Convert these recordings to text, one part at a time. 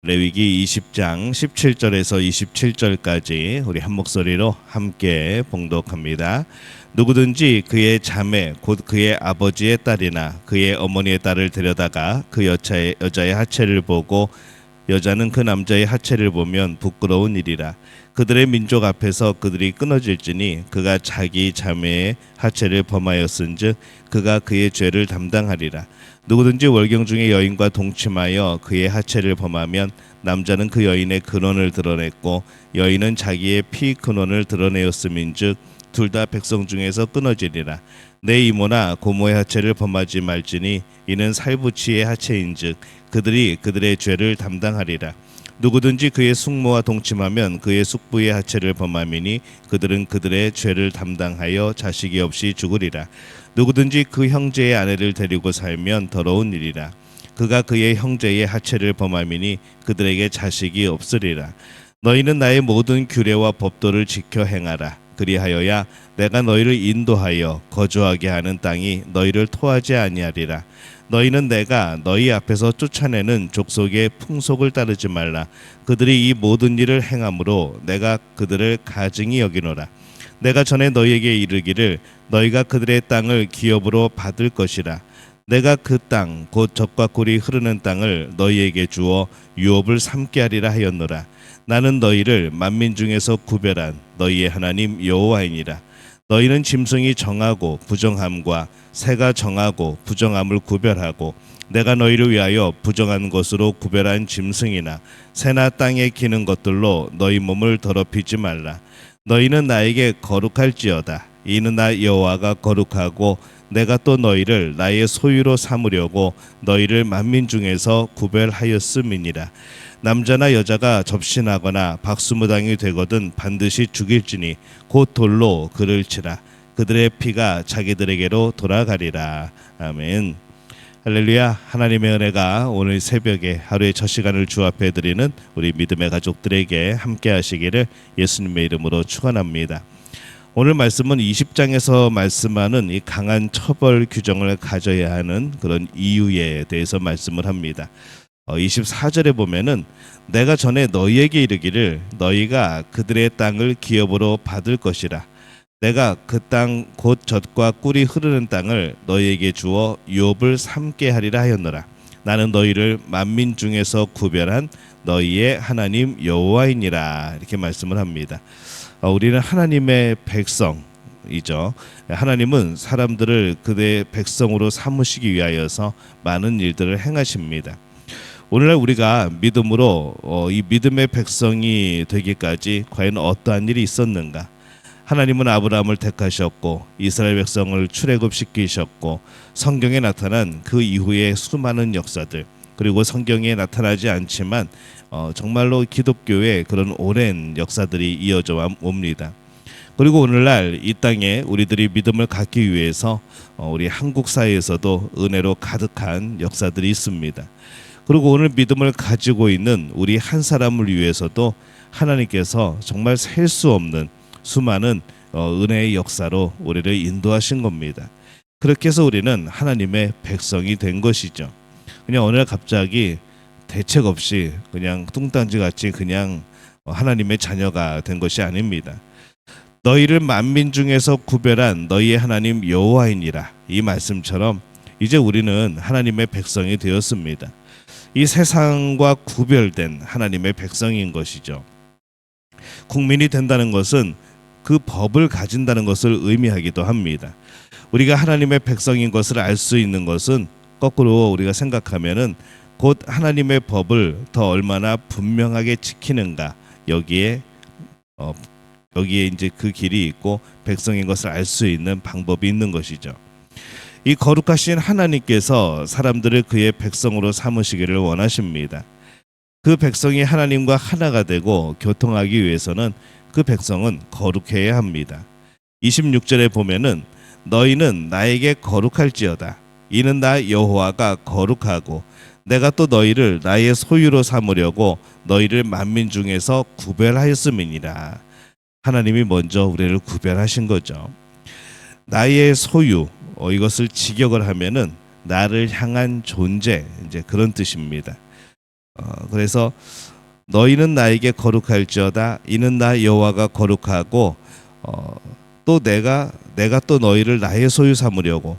레위기 20장 17절에서 27절까지 우리 한 목소리로 함께 봉독합니다. 누구든지 그의 자매 곧 그의 아버지의 딸이나 그의 어머니의 딸을 데려다가 그 여자의 하체를 보고 여자는 그 남자의 하체를 보면 부끄러운 일이라. 그들의 민족 앞에서 그들이 끊어질지니 그가 자기 자매의 하체를 범하였은즉 그가 그의 죄를 담당하리라. 누구든지 월경 중에 여인과 동침하여 그의 하체를 범하면 남자는 그 여인의 근원을 드러냈고 여인은 자기의 피 근원을 드러내었음인즉 둘 다 백성 중에서 끊어지리라. 내 이모나 고모의 하체를 범하지 말지니 이는 살부치의 하체인즉 그들이 그들의 죄를 담당하리라. 누구든지 그의 숙모와 동침하면 그의 숙부의 하체를 범함이니 그들은 그들의 죄를 담당하여 자식이 없이 죽으리라. 누구든지 그 형제의 아내를 데리고 살면 더러운 일이라. 그가 그의 형제의 하체를 범함이니 그들에게 자식이 없으리라. 너희는 나의 모든 규례와 법도를 지켜 행하라. 그리하여야 내가 너희를 인도하여 거주하게 하는 땅이 너희를 토하지 아니하리라. 너희는 내가 너희 앞에서 쫓아내는 족속의 풍속을 따르지 말라. 그들이 이 모든 일을 행함으로 내가 그들을 가증히 여기노라. 내가 전에 너희에게 이르기를 너희가 그들의 땅을 기업으로 받을 것이라. 내가 그 땅 곧 젖과 꿀이 흐르는 땅을 너희에게 주어 유업을 삼게 하리라 하였노라. 나는 너희를 만민 중에서 구별한 너희의 하나님 여호와이니라. 너희는 짐승이 정하고 부정함과 새가 정하고 부정함을 구별하고 내가 너희를 위하여 부정한 것으로 구별한 짐승이나 새나 땅에 기는 것들로 너희 몸을 더럽히지 말라. 너희는 나에게 거룩할지어다. 이는 나 여호와가 거룩하고 내가 또 너희를 나의 소유로 삼으려고 너희를 만민 중에서 구별하였음이니라. 남자나 여자가 접신하거나 박수무당이 되거든 반드시 죽일지니 곧 돌로 그를 치라. 그들의 피가 자기들에게로 돌아가리라. 아멘. 할렐루야. 하나님의 은혜가 오늘 새벽에 하루의 첫 시간을 주 앞에 드리는 우리 믿음의 가족들에게 함께 하시기를 예수님의 이름으로 축원합니다. 오늘 말씀은 20장에서 말씀하는 이 강한 처벌 규정을 가져야 하는 그런 이유에 대해서 말씀을 합니다. 24절에 보면은 내가 전에 너희에게 이르기를 너희가 그들의 땅을 기업으로 받을 것이라. 내가 그 땅 곧 젖과 꿀이 흐르는 땅을 너희에게 주어 유업을 삼게 하리라 하였노라. 나는 너희를 만민 중에서 구별한 너희의 하나님 여호와이니라. 이렇게 말씀을 합니다. 우리는 하나님의 백성이죠. 하나님은 사람들을 그의 백성으로 삼으시기 위하여서 많은 일들을 행하십니다. 오늘날 우리가 믿음으로 이 믿음의 백성이 되기까지 과연 어떠한 일이 있었는가? 하나님은 아브라함을 택하셨고 이스라엘 백성을 출애굽시키셨고 성경에 나타난 그 이후의 수많은 역사들 그리고 성경에 나타나지 않지만 정말로 기독교의 그런 오랜 역사들이 이어져 옵니다. 그리고 오늘날 이 땅에 우리들이 믿음을 갖기 위해서 우리 한국 사회에서도 은혜로 가득한 역사들이 있습니다. 그리고 오늘 믿음을 가지고 있는 우리 한 사람을 위해서도 하나님께서 정말 셀 수 없는 수많은 은혜의 역사로 우리를 인도하신 겁니다. 그렇게 해서 우리는 하나님의 백성이 된 것이죠. 그냥 어느 날 갑자기 대책 없이 그냥 뚱딴지같이 그냥 하나님의 자녀가 된 것이 아닙니다. 너희를 만민 중에서 구별한 너희의 하나님 여호와이니라. 이 말씀처럼 이제 우리는 하나님의 백성이 되었습니다. 이 세상과 구별된 하나님의 백성인 것이죠. 국민이 된다는 것은 그 법을 가진다는 것을 의미하기도 합니다. 우리가 하나님의 백성인 것을 알 수 있는 것은 거꾸로 우리가 생각하면은 곧 하나님의 법을 더 얼마나 분명하게 지키는가 여기에 이제 그 길이 있고 백성인 것을 알 수 있는 방법이 있는 것이죠. 이 거룩하신 하나님께서 사람들을 그의 백성으로 삼으시기를 원하십니다. 그 백성이 하나님과 하나가 되고 교통하기 위해서는 그 백성은 거룩해야 합니다. 26절에 보면은 너희는 나에게 거룩할지어다. 이는 나 여호와가 거룩하고 내가 또 너희를 나의 소유로 삼으려고 너희를 만민 중에서 구별하였음이니라. 하나님이 먼저 우리를 구별하신 거죠. 나의 소유 이것을 직역을 하면은 나를 향한 존재 이제 그런 뜻입니다. 그래서 너희는 나에게 거룩할지어다. 이는 나 여호와가 거룩하고 또 내가 또 너희를 나의 소유 삼으려고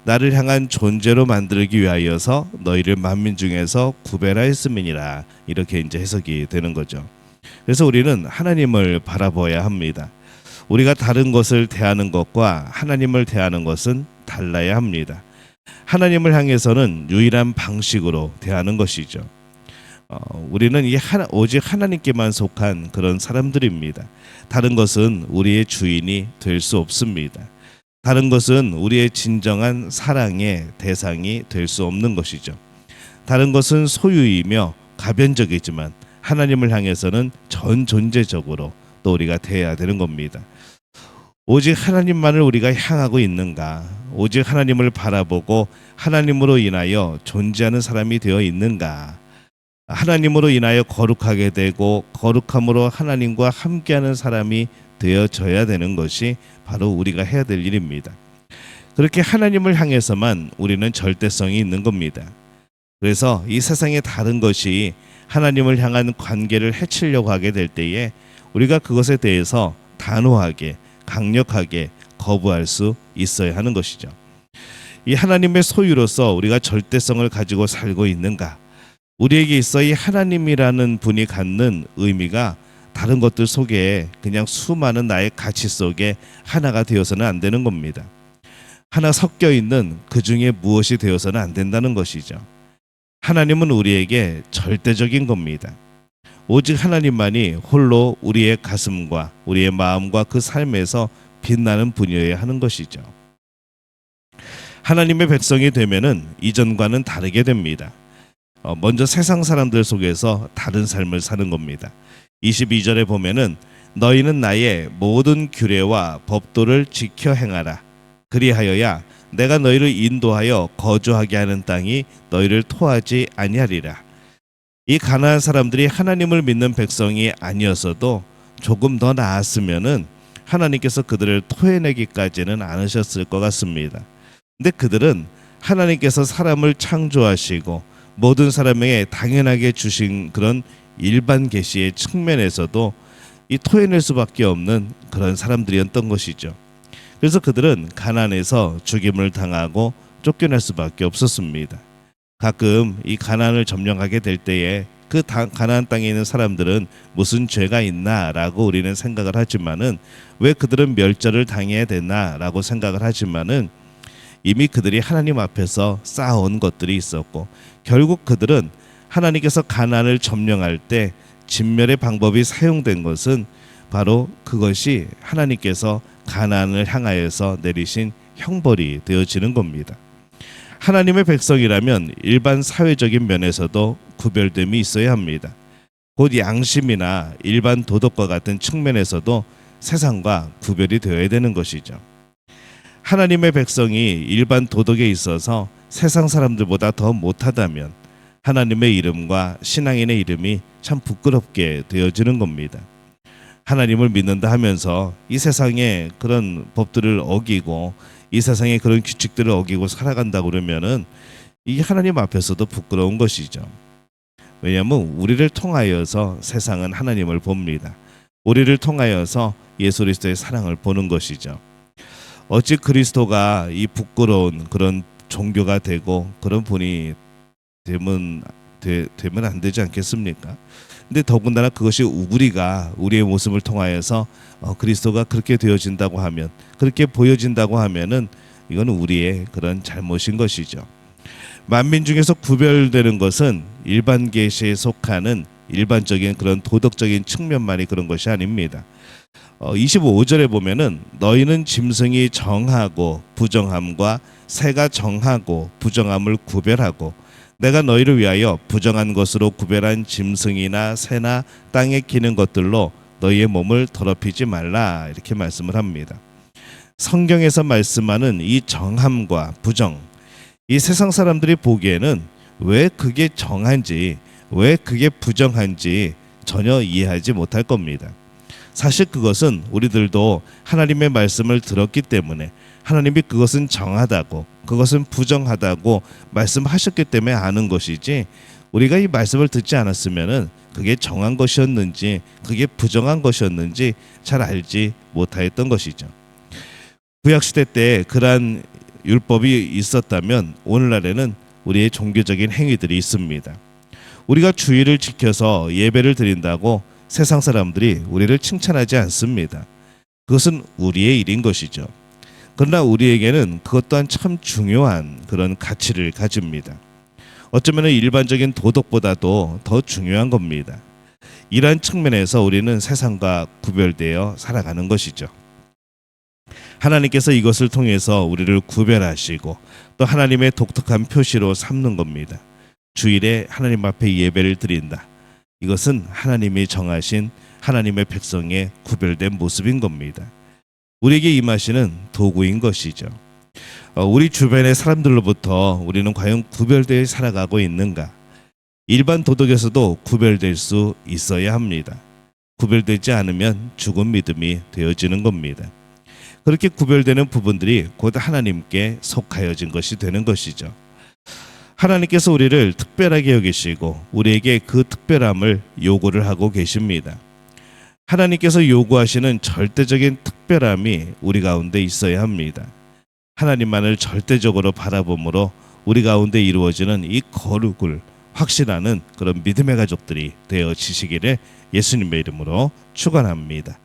나를 향한 존재로 만들기 위하여서 너희를 만민 중에서 구별하였음이니라. 이렇게 이제 해석이 되는 거죠. 그래서 우리는 하나님을 바라봐야 합니다. 우리가 다른 것을 대하는 것과 하나님을 대하는 것은 달라야 합니다. 하나님을 향해서는 유일한 방식으로 대하는 것이죠. 우리는 오직 하나님께만 속한 그런 사람들입니다. 다른 것은 우리의 주인이 될 수 없습니다. 다른 것은 우리의 진정한 사랑의 대상이 될 수 없는 것이죠. 다른 것은 소유이며 가변적이지만 하나님을 향해서는 전 존재적으로 또 우리가 대해야 되는 겁니다. 오직 하나님만을 우리가 향하고 있는가? 오직 하나님을 바라보고 하나님으로 인하여 존재하는 사람이 되어 있는가? 하나님으로 인하여 거룩하게 되고 거룩함으로 하나님과 함께하는 사람이 되어져야 되는 것이 바로 우리가 해야 될 일입니다. 그렇게 하나님을 향해서만 우리는 절대성이 있는 겁니다. 그래서 이 세상의 다른 것이 하나님을 향한 관계를 해치려고 하게 될 때에 우리가 그것에 대해서 단호하게 강력하게 거부할 수 있어야 하는 것이죠. 이 하나님의 소유로서 우리가 절대성을 가지고 살고 있는가? 우리에게 있어 이 하나님이라는 분이 갖는 의미가 다른 것들 속에 그냥 수많은 나의 가치 속에 하나가 되어서는 안 되는 겁니다. 하나 섞여 있는 그 중에 무엇이 되어서는 안 된다는 것이죠. 하나님은 우리에게 절대적인 겁니다. 오직 하나님만이 홀로 우리의 가슴과 우리의 마음과 그 삶에서 빛나는 분이어야 하는 것이죠. 하나님의 백성이 되면은 이전과는 다르게 됩니다. 먼저 세상 사람들 속에서 다른 삶을 사는 겁니다. 22절에 보면은 너희는 나의 모든 규례와 법도를 지켜 행하라. 그리하여야 내가 너희를 인도하여 거주하게 하는 땅이 너희를 토하지 아니하리라. 이 가나안 사람들이 하나님을 믿는 백성이 아니었어도 조금 더 나았으면은 하나님께서 그들을 토해내기까지는 않으셨을 것 같습니다. 근데 그들은 하나님께서 사람을 창조하시고 모든 사람에게 당연하게 주신 그런 일반 계시의 측면에서도 이 토해낼 수밖에 없는 그런 사람들이었던 것이죠. 그래서 그들은 가나안에서 죽임을 당하고 쫓겨날 수밖에 없었습니다. 가끔 이 가나안을 점령하게 될 때에 그 가나안 땅에 있는 사람들은 무슨 죄가 있나라고 우리는 생각을 하지만은 왜 그들은 멸절을 당해야 되나라고 생각을 하지만은 이미 그들이 하나님 앞에서 쌓아온 것들이 있었고 결국 그들은 하나님께서 가나안을 점령할 때 진멸의 방법이 사용된 것은 바로 그것이 하나님께서 가나안을 향하여서 내리신 형벌이 되어지는 겁니다. 하나님의 백성이라면 일반 사회적인 면에서도 구별됨이 있어야 합니다. 곧 양심이나 일반 도덕과 같은 측면에서도 세상과 구별이 되어야 되는 것이죠. 하나님의 백성이 일반 도덕에 있어서 세상 사람들보다 더 못하다면 하나님의 이름과 신앙인의 이름이 참 부끄럽게 되어지는 겁니다. 하나님을 믿는다 하면서 이 세상의 그런 법들을 어기고 이 세상의 그런 규칙들을 어기고 살아간다고 그러면은 이게 하나님 앞에서도 부끄러운 것이죠. 왜냐하면 우리를 통하여서 세상은 하나님을 봅니다. 우리를 통하여서 예수 그리스도의 사랑을 보는 것이죠. 어찌 그리스도가 이 부끄러운 그런 종교가 되고 그런 분이 되면 안 되지 않겠습니까? 근데 더군다나 그것이 우리가 우리의 모습을 통하여서 그리스도가 그렇게 되어진다고 하면 그렇게 보여진다고 하면은 이건 우리의 그런 잘못인 것이죠. 만민 중에서 구별되는 것은 일반 계시에 속하는 일반적인 그런 도덕적인 측면만이 그런 것이 아닙니다. 25절에 보면은 너희는 짐승이 정하고 부정함과 새가 정하고 부정함을 구별하고 내가 너희를 위하여 부정한 것으로 구별한 짐승이나 새나 땅에 기는 것들로 너희의 몸을 더럽히지 말라 이렇게 말씀을 합니다. 성경에서 말씀하는 이 정함과 부정, 이 세상 사람들이 보기에는 왜 그게 정한지 왜 그게 부정한지 전혀 이해하지 못할 겁니다. 사실 그것은 우리들도 하나님의 말씀을 들었기 때문에 하나님이 그것은 정하다고 그것은 부정하다고 말씀하셨기 때문에 아는 것이지 우리가 이 말씀을 듣지 않았으면은 그게 정한 것이었는지 그게 부정한 것이었는지 잘 알지 못하였던 것이죠. 구약 시대 때 그러한 율법이 있었다면 오늘날에는 우리의 종교적인 행위들이 있습니다. 우리가 주의를 지켜서 예배를 드린다고 세상 사람들이 우리를 칭찬하지 않습니다. 그것은 우리의 일인 것이죠. 그러나 우리에게는 그것 또한 참 중요한 그런 가치를 가집니다. 어쩌면 일반적인 도덕보다도 더 중요한 겁니다. 이러한 측면에서 우리는 세상과 구별되어 살아가는 것이죠. 하나님께서 이것을 통해서 우리를 구별하시고 또 하나님의 독특한 표시로 삼는 겁니다. 주일에 하나님 앞에 예배를 드린다. 이것은 하나님이 정하신 하나님의 백성의 구별된 모습인 겁니다. 우리에게 임하시는 도구인 것이죠. 우리 주변의 사람들로부터 우리는 과연 구별되어 살아가고 있는가? 일반 도덕에서도 구별될 수 있어야 합니다. 구별되지 않으면 죽은 믿음이 되어지는 겁니다. 그렇게 구별되는 부분들이 곧 하나님께 속하여진 것이 되는 것이죠. 하나님께서 우리를 특별하게 여기시고 우리에게 그 특별함을 요구를 하고 계십니다. 하나님께서 요구하시는 절대적인 특별함이 우리 가운데 있어야 합니다. 하나님만을 절대적으로 바라봄으로 우리 가운데 이루어지는 이 거룩을 확신하는 그런 믿음의 가족들이 되어지시기를 예수님의 이름으로 축원합니다.